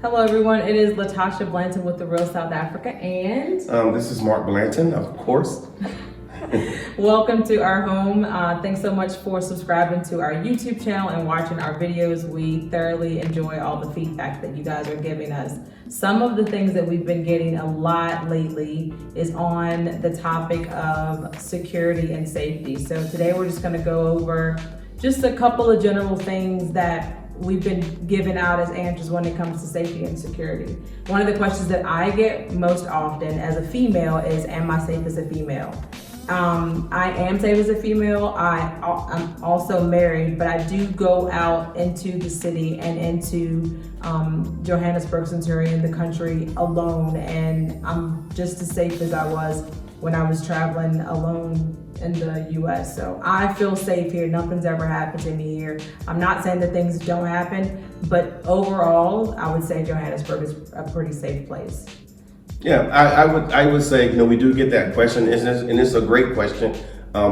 Hello everyone, it is Latasha Blanton with The Real South Africa and This is Mark Blanton, of course. welcome to our home. Thanks so much for subscribing to our YouTube channel and watching our videos. We thoroughly enjoy all the feedback that you guys are giving us. Some of the things that we've been getting a lot lately is on the topic of security and safety. So today we're just going to go over just a couple of general things that we've been giving out as answers when it comes to safety and security. One of the questions that I get most often as a female is, am I safe as a female? I am safe as a female. I'm also married, but I do go out into the city and into Johannesburg, since you're in the country, alone, and I'm just as safe as I was when I was traveling alone in the US. So I feel safe here. Nothing's ever happened to me here. I'm not saying that things don't happen, but overall, I would say Johannesburg is a pretty safe place. Yeah, I would say, we do get that question, and it's a great question.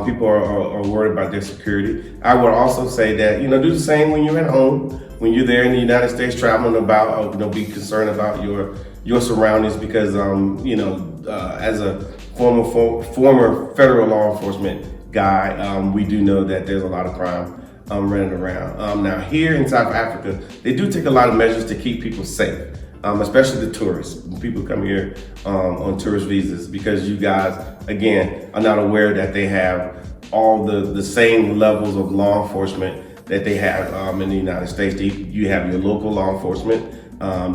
People are worried about their security. I would also say that, do the same when you're at home, when you're there in the United States traveling about, be concerned about your surroundings, because, as a former federal law enforcement guy, we do know that there's a lot of crime running around. Now here in South Africa, they do take a lot of measures to keep people safe. Especially the tourists. People come here on tourist visas, because you guys, again, are not aware that they have all the same levels of law enforcement that they have in the United States. You have your local law enforcement,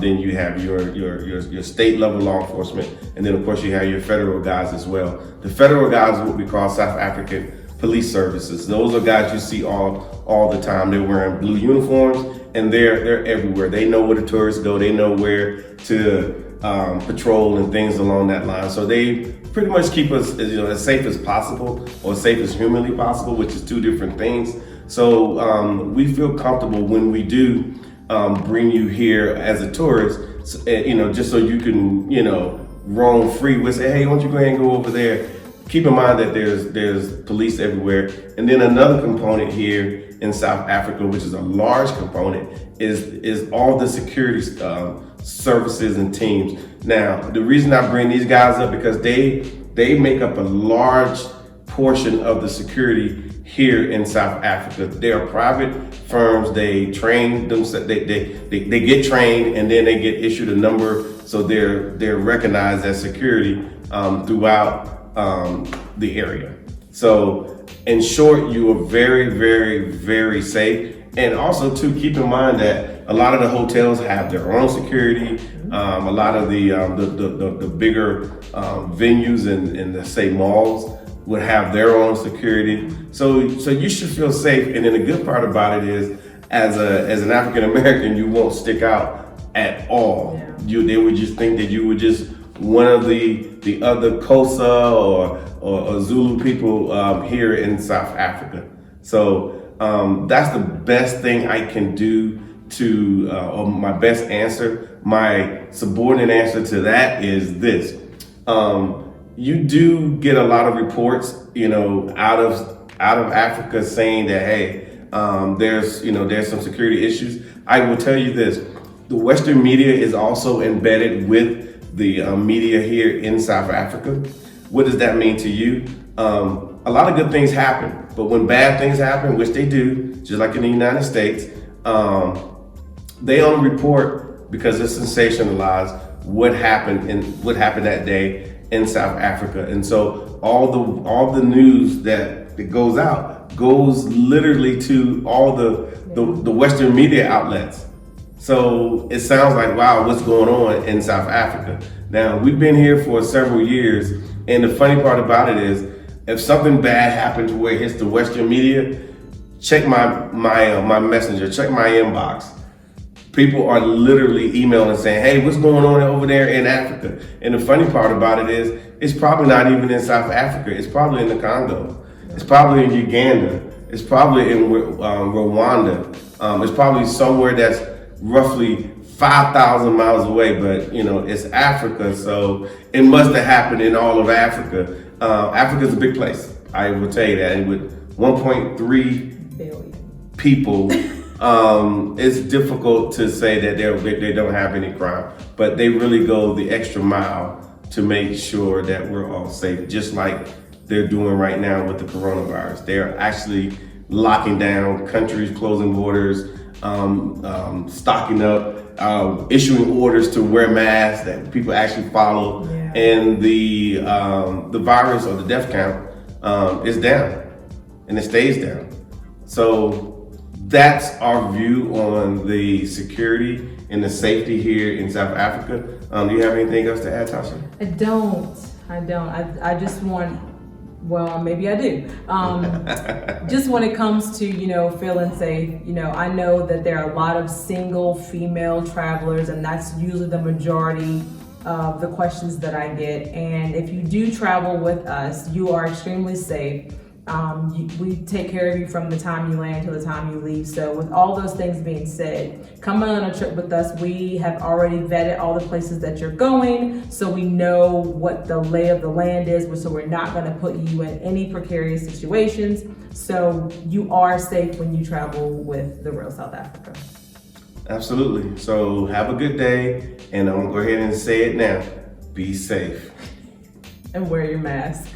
then you have your state level law enforcement, and then of course you have your federal guys as well. The federal guys are what we call South African Police Services. Those are guys you see all the time. They're wearing blue uniforms, and they're everywhere. They know where the tourists go. They know where to patrol and things along that line. So they pretty much keep us as safe as possible, or as safe as humanly possible, which is two different things. So we feel comfortable when we do bring you here as a tourist, just so you can roam free. We'll say, hey, why don't you go ahead and go over there? Keep in mind that there's police everywhere. And then another component here in South Africa, which is a large component, is all the security services and teams. Now, the reason I bring these guys up, because they make up a large portion of the security here in South Africa. They are private firms. They train them. They get trained, and then they get issued a number, so they're recognized as security throughout the area. So in short, you are very, very, very safe. And also too, keep in mind that a lot of the hotels have their own security. A lot of the bigger venues and the say malls would have their own security. So you should feel safe. And then the good part about it is, as an African American, you won't stick out at all. Yeah. They would just think that you were just one of the other Xhosa or Zulu people here in South Africa. So that's the best thing I can do or my best answer. My subordinate answer to that is this. You do get a lot of reports, out of Africa saying that, hey, there's some security issues. I will tell you this: the Western media is also embedded with the media here in South Africa. What does that mean to you? A lot of good things happen, but when bad things happen, which they do, just like in the United States, they only report because it's sensationalized what happened that day in South Africa. And so all the news that goes out goes literally to all the Western media outlets. So it sounds like, wow, what's going on in South Africa? Now, we've been here for several years, and the funny part about it is, if something bad happens where it hits the Western media, check my messenger, check my inbox. People are literally emailing saying, hey, what's going on over there in Africa? And the funny part about it is, it's probably not even in South Africa. It's probably in the Congo. It's probably in Uganda. It's probably in Rwanda. It's probably somewhere that's roughly 5,000 miles away, but it's Africa, so it must have happened in all of Africa. Africa's a big place, I will tell you that. And with 1.3 billion people it's difficult to say that they don't have any crime, but they really go the extra mile to make sure that we're all safe, just like they're doing right now with the coronavirus. They're actually locking down countries, closing borders, stocking up, issuing orders to wear masks that people actually follow, and the virus or the death count is down, and it stays down. So that's our view on the security and the safety here in South Africa. Do you have anything else to add, Tasha? I don't. I just want, well, maybe I do. Just when it comes to, feeling safe, I know that there are a lot of single female travelers, and that's usually the majority of the questions that I get. And if you do travel with us, you are extremely safe. We take care of you from the time you land to the time you leave. So with all those things being said, coming on a trip with us, we have already vetted all the places that you're going, so we know what the lay of the land is, so we're not going to put you in any precarious situations. So you are safe when you travel with The Real South Africa. Absolutely. So have a good day, and I'm gonna go ahead and say it now. Be safe. And wear your mask.